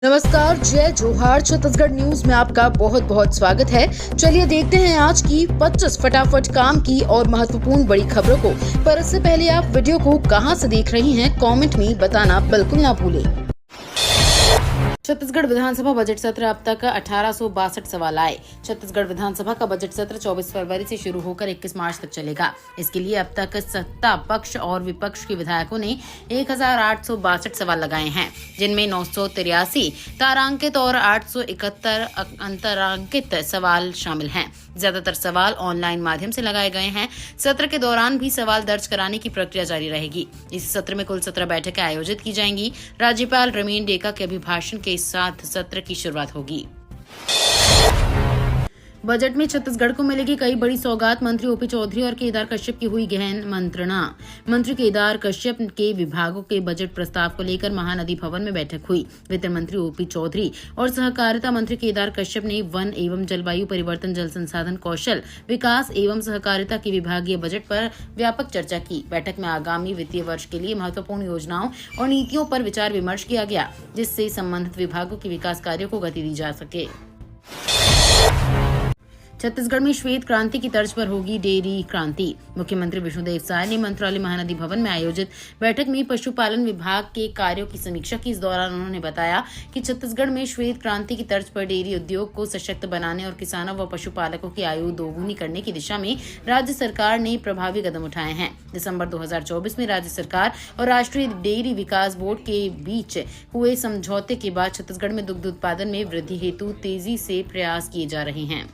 नमस्कार, जय जोहार। छत्तीसगढ़ न्यूज में आपका बहुत बहुत स्वागत है। चलिए देखते हैं आज की 25 फटाफट काम की और महत्वपूर्ण बड़ी खबरों को। पर इससे पहले आप वीडियो को कहां से देख रही हैं, कमेंट में बताना बिल्कुल ना भूलें। छत्तीसगढ़ विधानसभा बजट सत्र अब तक 1862 सवाल आए। छत्तीसगढ़ विधानसभा का बजट सत्र 24 फरवरी से शुरू होकर 21 मार्च तक चलेगा। इसके लिए अब तक सत्ता पक्ष और विपक्ष के विधायकों ने 1862 सवाल लगाए हैं, जिनमें 983 तारांकित और 871 अंतरांकित सवाल शामिल हैं। ज्यादातर सवाल ऑनलाइन माध्यम से लगाए गए हैं। सत्र के दौरान भी सवाल दर्ज कराने की प्रक्रिया जारी रहेगी। इस सत्र में कुल 17 बैठकें आयोजित की जाएंगी। राज्यपाल रमीन डेका के अभिभाषण के साथ सत्र की शुरुआत होगी। बजट में छत्तीसगढ़ को मिलेगी कई बड़ी सौगात। मंत्री ओपी चौधरी और केदार कश्यप की हुई गहन मंत्रणा। मंत्री केदार कश्यप के विभागों के बजट प्रस्ताव को लेकर महानदी भवन में बैठक हुई। वित्त मंत्री ओपी चौधरी और सहकारिता मंत्री केदार कश्यप ने वन एवं जलवायु परिवर्तन, जल संसाधन, कौशल विकास एवं सहकारिता के विभागीय बजट पर व्यापक चर्चा की। बैठक में आगामी वित्तीय वर्ष के लिए महत्वपूर्ण योजनाओं और नीतियों पर विचार विमर्श किया गया, जिससे संबंधित विभागों के विकास कार्यों को गति दी जा सके। छत्तीसगढ़ में श्वेत क्रांति की तर्ज पर होगी डेयरी क्रांति। मुख्यमंत्री विष्णुदेव साय ने मंत्रालय महानदी भवन में आयोजित बैठक में पशुपालन विभाग के कार्यों की समीक्षा की। इस दौरान उन्होंने बताया कि छत्तीसगढ़ में श्वेत क्रांति की तर्ज पर डेयरी उद्योग को सशक्त बनाने और किसानों व पशुपालकों की आयु दोगुनी करने की दिशा में राज्य सरकार ने प्रभावी कदम उठाए हैं। दिसंबर 2024 में राज्य सरकार और राष्ट्रीय डेयरी विकास बोर्ड के बीच हुए समझौते के बाद छत्तीसगढ़ में दुग्ध उत्पादन में वृद्धि हेतु तेजी से प्रयास किए जा रहे हैं।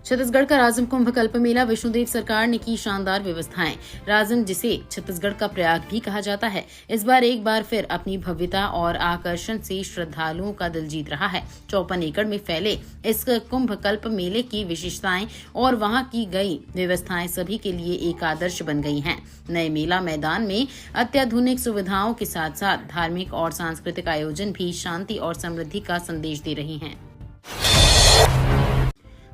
छत्तीसगढ़ का राजम कुंभ कल्प मेला। विष्णुदेव सरकार ने की शानदार व्यवस्थाएं। राजम, जिसे छत्तीसगढ़ का प्रयाग भी कहा जाता है, इस बार एक बार फिर अपनी भव्यता और आकर्षण से श्रद्धालुओं का दिल जीत रहा है। 54 एकड़ में फैले इस कुंभ कल्प मेले की विशेषताएं और वहां की गई व्यवस्थाएं सभी के लिए एक आदर्श बन गई हैं। नए मेला मैदान में अत्याधुनिक सुविधाओं के साथ साथ धार्मिक और सांस्कृतिक आयोजन भी शांति और समृद्धि का संदेश दे रहे हैं।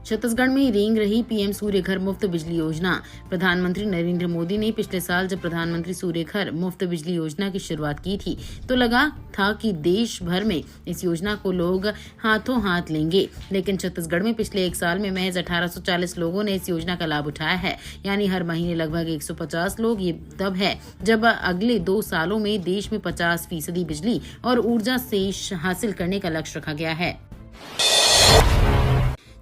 छत्तीसगढ़ में रेंग रही पीएम सूर्य घर मुफ्त बिजली योजना। प्रधानमंत्री नरेंद्र मोदी ने पिछले साल जब प्रधानमंत्री सूर्य घर मुफ्त बिजली योजना की शुरुआत की थी, तो लगा था कि देश भर में इस योजना को लोग हाथों हाथ लेंगे। लेकिन छत्तीसगढ़ में पिछले एक साल में महज 1840 लोगों ने इस योजना का लाभ उठाया है, यानी हर महीने लगभग 150 लोग। ये तब है जब अगले 2 सालों में देश में 50% बिजली और ऊर्जा से हासिल करने का लक्ष्य रखा गया है।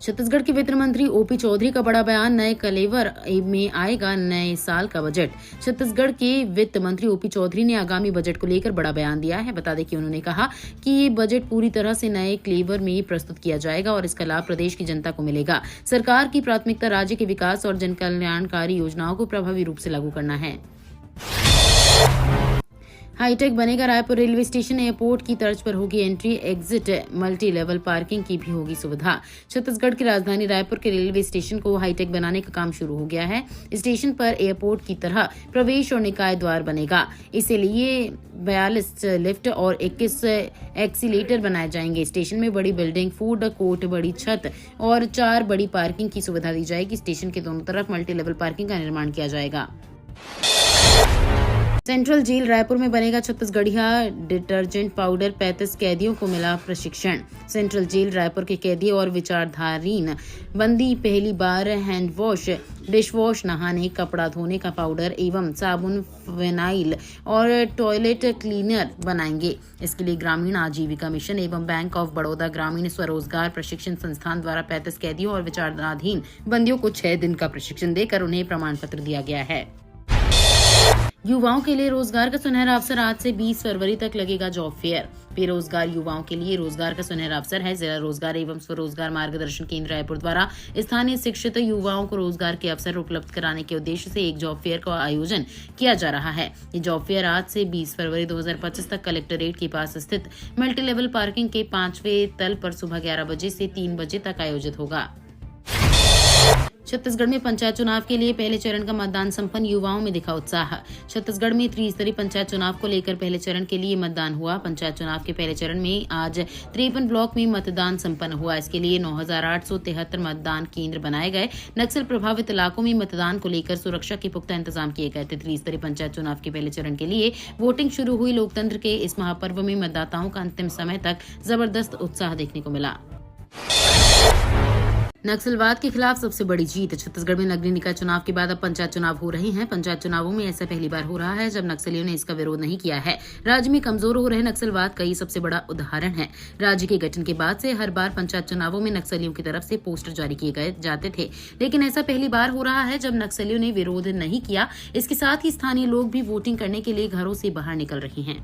छत्तीसगढ़ के वित्त मंत्री ओपी चौधरी का बड़ा बयान। नए कलेवर में आएगा नए साल का बजट। छत्तीसगढ़ के वित्त मंत्री ओपी चौधरी ने आगामी बजट को लेकर बड़ा बयान दिया है। बता दें कि उन्होंने कहा कि ये बजट पूरी तरह से नए क्लेवर में प्रस्तुत किया जाएगा और इसका लाभ प्रदेश की जनता को मिलेगा। सरकार की प्राथमिकता राज्य के विकास और जन कल्याणकारी योजनाओं को प्रभावी रूप से लागू करना है। हाईटेक बनेगा रायपुर रेलवे स्टेशन। एयरपोर्ट की तर्ज पर होगी entry exit, multi level parking की भी होगी सुविधा। छत्तीसगढ़ की राजधानी रायपुर के रेलवे स्टेशन को हाईटेक बनाने का काम शुरू हो गया है। स्टेशन पर एयरपोर्ट की तरह प्रवेश और निकाय द्वार बनेगा। इसके लिए 42 लिफ्ट और 21 एक्सीलेटर बनाए जाएंगे। स्टेशन में बड़ी बिल्डिंग, फूड कोर्ट, बड़ी छत और 4 बड़ी पार्किंग की सुविधा दी जाएगी। स्टेशन के दोनों तरफ मल्टी लेवल पार्किंग का निर्माण किया जाएगा। सेंट्रल जेल रायपुर में बनेगा छत्तीसगढ़िया डिटर्जेंट पाउडर। 35 कैदियों को मिला प्रशिक्षण। सेंट्रल जेल रायपुर के कैदी और विचारधारीन बंदी पहली बार हैंड वॉश, डिश वॉश, नहाने, कपड़ा धोने का पाउडर एवं साबुन, फिनाइल और टॉयलेट क्लीनर बनाएंगे। इसके लिए ग्रामीण आजीविका मिशन एवं बैंक ऑफ बड़ौदा ग्रामीण स्वरोजगार प्रशिक्षण संस्थान द्वारा 35 कैदियों और विचाराधीन बंदियों को 6 दिन का प्रशिक्षण देकर उन्हें प्रमाण पत्र दिया गया है। युवाओं के लिए रोजगार का सुनहरा अवसर। आज से 20 फरवरी तक लगेगा जॉब फेयर। बेरोजगार युवाओं के लिए रोजगार का सुनहरा अवसर है। जिला रोजगार एवं स्वरोजगार मार्गदर्शन केंद्र रायपुर द्वारा स्थानीय शिक्षित युवाओं को रोजगार के अवसर उपलब्ध कराने के उद्देश्य से एक जॉब फेयर का आयोजन किया जा रहा है। ये जॉब फेयर आज से 20 फरवरी 2025 तक कलेक्टरेट के पास स्थित मल्टी लेवल पार्किंग के 5वें तल पर सुबह 11 बजे से 3 बजे तक आयोजित होगा। छत्तीसगढ़ में पंचायत चुनाव के लिए पहले चरण का मतदान संपन्न, युवाओं में दिखा उत्साह। छत्तीसगढ़ में त्रिस्तरीय पंचायत चुनाव को लेकर पहले चरण के लिए मतदान हुआ। पंचायत चुनाव के पहले चरण में आज 53 ब्लॉक में मतदान संपन्न हुआ। इसके लिए 9,873 मतदान केंद्र बनाए गए। नक्सल प्रभावित इलाकों में मतदान को लेकर सुरक्षा के पुख्ता इंतजाम किए गए थे। त्रिस्तरीय पंचायत चुनाव के पहले चरण के लिए वोटिंग शुरू हुई। लोकतंत्र के इस महापर्व में मतदाताओं का अंतिम समय तक जबरदस्त उत्साह देखने को मिला। नक्सलवाद के खिलाफ सबसे बड़ी जीत। छत्तीसगढ़ में नगरीय निकाय चुनाव के बाद अब पंचायत चुनाव हो रहे हैं। पंचायत चुनावों में ऐसा पहली बार हो रहा है जब नक्सलियों ने इसका विरोध नहीं किया है। राज्य में कमजोर हो रहे नक्सलवाद का ये सबसे बड़ा उदाहरण है। राज्य के गठन के बाद से हर बार पंचायत चुनावों में नक्सलियों की तरफ से पोस्टर जारी किए जाते थे, लेकिन ऐसा पहली बार हो रहा है जब नक्सलियों ने विरोध नहीं किया। इसके साथ ही स्थानीय लोग भी वोटिंग करने के लिए घरों से बाहर निकल रहे हैं।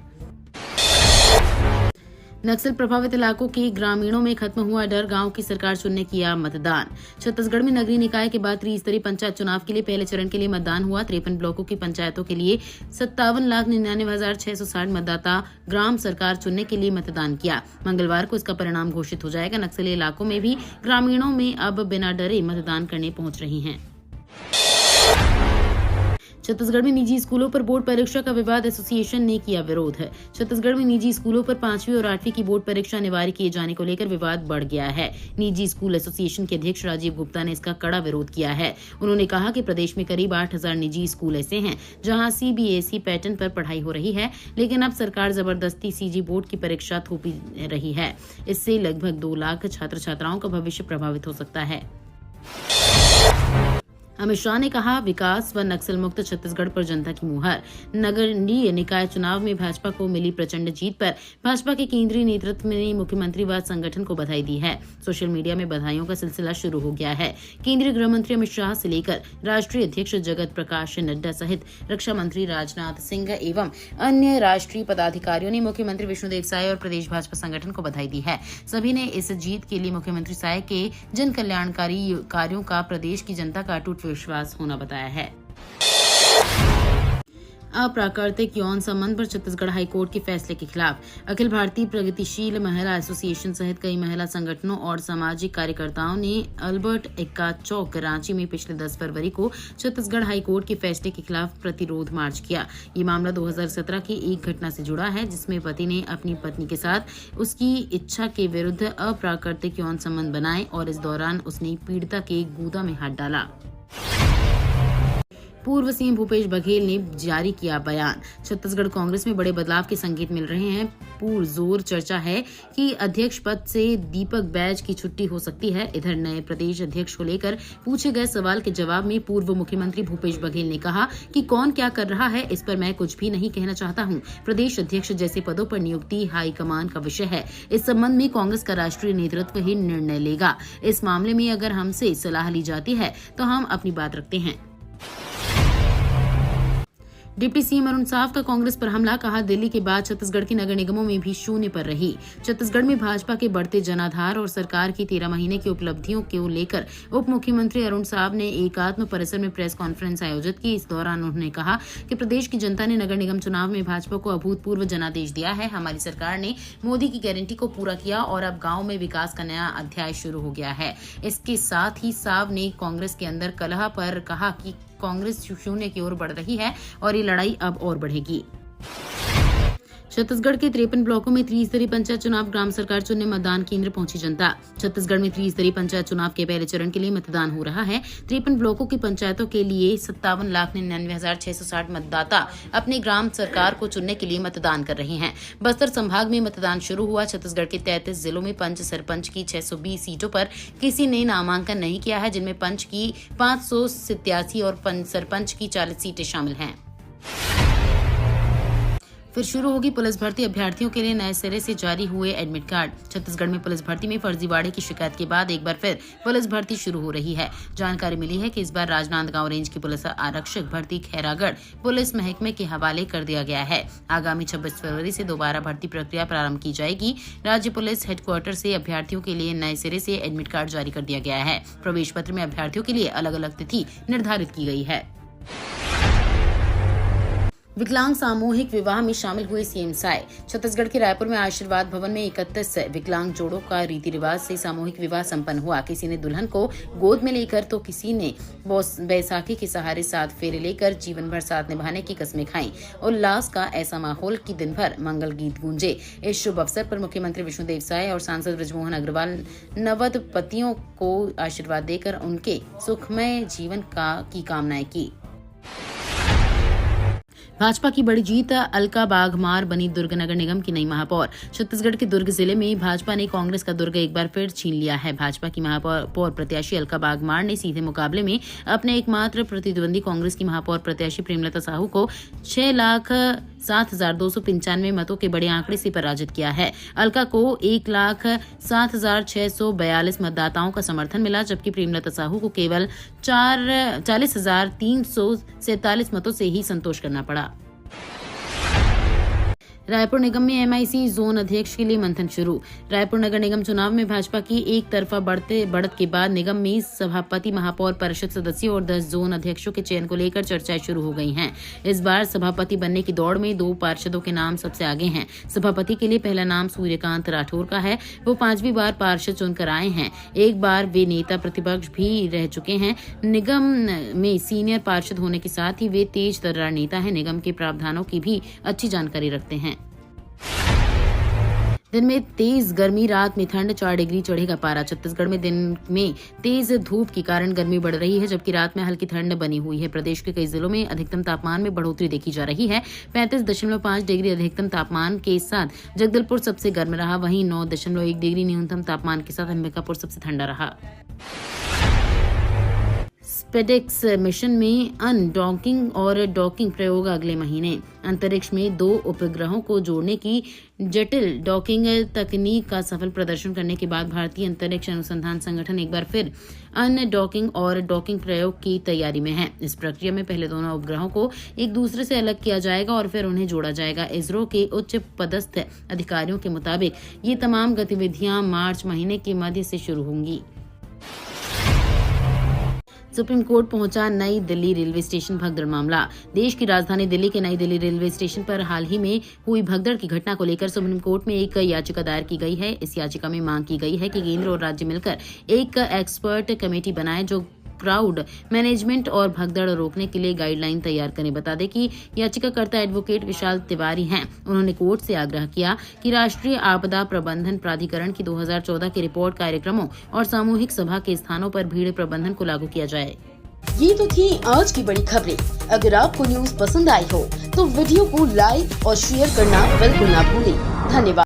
नक्सल प्रभावित इलाकों के ग्रामीणों में खत्म हुआ डर, गांव की सरकार चुनने किया मतदान। छत्तीसगढ़ में नगरीय निकाय के बाद त्रिस्तरीय पंचायत चुनाव के लिए पहले चरण के लिए मतदान हुआ। 53 ब्लॉकों की पंचायतों के लिए 57,99,660 मतदाता ग्राम सरकार चुनने के लिए मतदान किया। मंगलवार को इसका परिणाम घोषित हो जाएगा। नक्सली इलाकों में भी ग्रामीणों में अब बिना डरे मतदान करने पहुंच रहे हैं। छत्तीसगढ़ में निजी स्कूलों पर बोर्ड परीक्षा का विवाद, एसोसिएशन ने किया विरोध। छत्तीसगढ़ में निजी स्कूलों पर 5वीं और 8वीं की बोर्ड परीक्षा अनिवार्य किए जाने को लेकर विवाद बढ़ गया है। निजी स्कूल एसोसिएशन के अध्यक्ष राजीव गुप्ता ने इसका कड़ा विरोध किया है। उन्होंने कहा कि प्रदेश में करीब 8,000 निजी स्कूल ऐसे हैं जहां सीबीएसई पैटर्न पर पढ़ाई हो रही है, लेकिन अब सरकार जबरदस्ती सीजी बोर्ड की परीक्षा थोपी रही है। इससे लगभग 2 लाख छात्र छात्राओं का भविष्य प्रभावित हो सकता है। अमित शाह ने कहा, विकास व नक्सल मुक्त छत्तीसगढ़ पर जनता की मुहर। नगरीय निकाय चुनाव में भाजपा को मिली प्रचंड जीत पर भाजपा के केंद्रीय नेतृत्व ने मुख्यमंत्रीवाद संगठन को बधाई दी है। सोशल मीडिया में बधाइयों का सिलसिला शुरू हो गया है। केंद्रीय गृह मंत्री अमित शाह से लेकर राष्ट्रीय अध्यक्ष जगत प्रकाश नड्डा सहित रक्षा मंत्री राजनाथ सिंह एवं अन्य राष्ट्रीय पदाधिकारियों ने मुख्यमंत्री विष्णुदेव साय और प्रदेश भाजपा संगठन को बधाई दी है। सभी ने इस जीत के लिए मुख्यमंत्री साय के जन कल्याणकारी कार्यों का प्रदेश की जनता का अटूट विश्वास होना बताया है। अप्राकृतिक यौन संबंध पर छत्तीसगढ़ हाईकोर्ट के फैसले के खिलाफ अखिल भारतीय प्रगतिशील महिला एसोसिएशन सहित कई महिला संगठनों और सामाजिक कार्यकर्ताओं ने अल्बर्ट एक्का चौक रांची में पिछले 10 फरवरी को छत्तीसगढ़ हाईकोर्ट के फैसले के खिलाफ प्रतिरोध मार्च किया। ये मामला 2017 की एक घटना से जुड़ा है जिसमें पति ने अपनी पत्नी के साथ उसकी इच्छा के विरुद्ध अप्राकृतिक यौन संबंध बनाए और इस दौरान उसने पीड़िता के गोदा में हाथ डाला। पूर्व सीएम भूपेश बघेल ने जारी किया बयान। छत्तीसगढ़ कांग्रेस में बड़े बदलाव के संकेत मिल रहे हैं। पुरजोर चर्चा है कि अध्यक्ष पद से दीपक बैज की छुट्टी हो सकती है। इधर नए प्रदेश अध्यक्ष को लेकर पूछे गए सवाल के जवाब में पूर्व मुख्यमंत्री भूपेश बघेल ने कहा कि कौन क्या कर रहा है इस पर मैं कुछ भी नहीं कहना चाहता हूं। प्रदेश अध्यक्ष जैसे पदों पर नियुक्ति हाईकमान का विषय है। इस संबंध में कांग्रेस का राष्ट्रीय नेतृत्व ही निर्णय लेगा। इस मामले में अगर हमसे सलाह ली जाती है तो हम अपनी बात रखते हैं। डिप्टी सीएम अरुण साव का कांग्रेस पर हमला, कहा दिल्ली के बाद छत्तीसगढ़ के नगर निगमों में भी शून्य पर रही। छत्तीसगढ़ में भाजपा के बढ़ते जनाधार और सरकार की 13 महीने की उपलब्धियों को लेकर उप मुख्यमंत्री अरुण साव ने एकात्म परिसर में प्रेस कॉन्फ्रेंस आयोजित की। इस दौरान उन्होंने कहा कि प्रदेश की जनता ने नगर निगम चुनाव में भाजपा को अभूतपूर्व जनादेश दिया है। हमारी सरकार ने मोदी की गारंटी को पूरा किया और अब गाँव में विकास का नया अध्याय शुरू हो गया है। इसके साथ ही साव ने कांग्रेस के अंदर कलह पर कहा कि कांग्रेस शून्य की ओर बढ़ रही है और ये लड़ाई अब और बढ़ेगी। छत्तीसगढ़ के 53 ब्लॉकों में त्रिस्तरीय पंचायत चुनाव, ग्राम सरकार चुनने मतदान केंद्र पहुंची जनता। छत्तीसगढ़ में त्रिस्तरीय पंचायत चुनाव के पहले चरण के लिए मतदान हो रहा है। 53 ब्लॉकों की पंचायतों के लिए 57,99,660 मतदाता अपने ग्राम सरकार को चुनने के लिए मतदान कर रहे हैं। बस्तर संभाग में मतदान शुरू हुआ। छत्तीसगढ़ के 33 जिलों में पंच सरपंच की 620 सीटों पर किसी ने नामांकन नहीं किया है, जिनमें पंच की 587 और सरपंच की 40 सीटें शामिल हैं। फिर शुरू होगी पुलिस भर्ती, अभ्यर्थियों के लिए नए सिरे से जारी हुए एडमिट कार्ड। छत्तीसगढ़ में पुलिस भर्ती में फर्जीवाड़े की शिकायत के बाद एक बार फिर पुलिस भर्ती शुरू हो रही है। जानकारी मिली है कि इस बार राजनांदगांव रेंज की पुलिस आरक्षक भर्ती खैरागढ़ पुलिस महकमे के हवाले कर दिया गया है। आगामी 26 फरवरी से दोबारा भर्ती प्रक्रिया प्रारंभ की जाएगी। राज्य पुलिस हेडक्वार्टर से अभ्यर्थियों के लिए नए सिरे से एडमिट कार्ड जारी कर दिया गया है। प्रवेश पत्र में अभ्यर्थियों के लिए अलग अलग तिथि निर्धारित की गई है। विकलांग सामूहिक विवाह में शामिल हुए सीएम साय। छत्तीसगढ़ के रायपुर में आशीर्वाद भवन में 31 विकलांग जोड़ों का रीति रिवाज से सामूहिक विवाह संपन्न हुआ। किसी ने दुल्हन को गोद में लेकर तो किसी ने बैसाखी के सहारे 7 फेरे लेकर जीवन भर साथ निभाने की कस्में खाई। उल्लास का ऐसा माहौल कि दिन भर मंगल गीत गूंजे। इस शुभ अवसर पर मुख्यमंत्री विष्णुदेव साय और सांसद बृजमोहन अग्रवाल नवदंपतियों को आशीर्वाद देकर उनके सुखमय जीवन की कामनाएं की। भाजपा की बड़ी जीत, अलका बाघमार बनी दुर्ग नगर निगम की नई महापौर। छत्तीसगढ़ के दुर्ग जिले में भाजपा ने कांग्रेस का दुर्ग एक बार फिर छीन लिया है। भाजपा की महापौर प्रत्याशी अलका बाघमार ने सीधे मुकाबले में अपने एकमात्र प्रतिद्वंदी कांग्रेस की महापौर प्रत्याशी प्रेमलता साहू को 6,07,295 मतों के बड़े आंकड़े से पराजित किया है। अलका को 1,07,642 मतदाताओं का समर्थन मिला, जबकि प्रेमलता साहू को केवल 40,347 मतों से ही संतोष करना पड़ा। रायपुर निगम में एमआईसी जोन अध्यक्ष के लिए मंथन शुरू। रायपुर नगर निगम चुनाव में भाजपा की एक तरफा बढ़त के बाद निगम में सभापति, महापौर परिषद सदस्यों और 10 जोन अध्यक्षों के चयन को लेकर चर्चाएं शुरू हो गई हैं। इस बार सभापति बनने की दौड़ में 2 पार्षदों के नाम सबसे आगे हैं। सभापति के लिए पहला नाम सूर्यकांत राठौर का है। वो 5वीं बार पार्षद चुनकर आए हैं। एक बार वे नेता प्रतिपक्ष भी रह चुके हैं। निगम में सीनियर पार्षद होने के साथ ही वे तेज तर्रार नेता हैं। निगम के प्रावधानों की भी अच्छी जानकारी रखते हैं। दिन में तेज गर्मी, रात में ठंड, 4 डिग्री चढ़ेगा पारा। छत्तीसगढ़ में दिन में तेज धूप के कारण गर्मी बढ़ रही है, जबकि रात में हल्की ठंड बनी हुई है। प्रदेश के कई जिलों में अधिकतम तापमान में बढ़ोतरी देखी जा रही है। 35.5 डिग्री अधिकतम तापमान के साथ जगदलपुर सबसे गर्म रहा। वहीं 9.1 डिग्री न्यूनतम तापमान के साथ अंबिकापुर सबसे ठंडा रहा। स्पेडेक्स मिशन में अनडॉकिंग और डॉकिंग प्रयोग अगले महीने। अंतरिक्ष में 2 उपग्रहों को जोड़ने की जटिल डॉकिंग तकनीक का सफल प्रदर्शन करने के बाद भारतीय अंतरिक्ष अनुसंधान संगठन एक बार फिर अनडॉकिंग और डॉकिंग प्रयोग की तैयारी में है। इस प्रक्रिया में पहले दोनों उपग्रहों को एक दूसरे से अलग किया जाएगा और फिर उन्हें जोड़ा जाएगा। इसरो के उच्च पदस्थ अधिकारियों के मुताबिक ये तमाम गतिविधियां मार्च महीने के मध्य से शुरू होंगी। सुप्रीम कोर्ट पहुंचा नई दिल्ली रेलवे स्टेशन भगदड़ मामला। देश की राजधानी दिल्ली के नई दिल्ली रेलवे स्टेशन पर हाल ही में हुई भगदड़ की घटना को लेकर सुप्रीम कोर्ट में एक याचिका दायर की गई है। इस याचिका में मांग की गई है कि केंद्र और राज्य मिलकर एक एक्सपर्ट कमेटी बनाए जो क्राउड मैनेजमेंट और भगदड़ रोकने के लिए गाइडलाइन तैयार करें। बता दें कि याचिकाकर्ता एडवोकेट विशाल तिवारी हैं। उन्होंने कोर्ट से आग्रह किया कि राष्ट्रीय आपदा प्रबंधन प्राधिकरण की 2014 की रिपोर्ट कार्यक्रमों और सामूहिक सभा के स्थानों पर भीड़ प्रबंधन को लागू किया जाए। ये तो थी आज की बड़ी खबरें। अगर आपको न्यूज पसंद आई हो तो वीडियो को लाइक और शेयर करना बिल्कुल ना भूलें। धन्यवाद।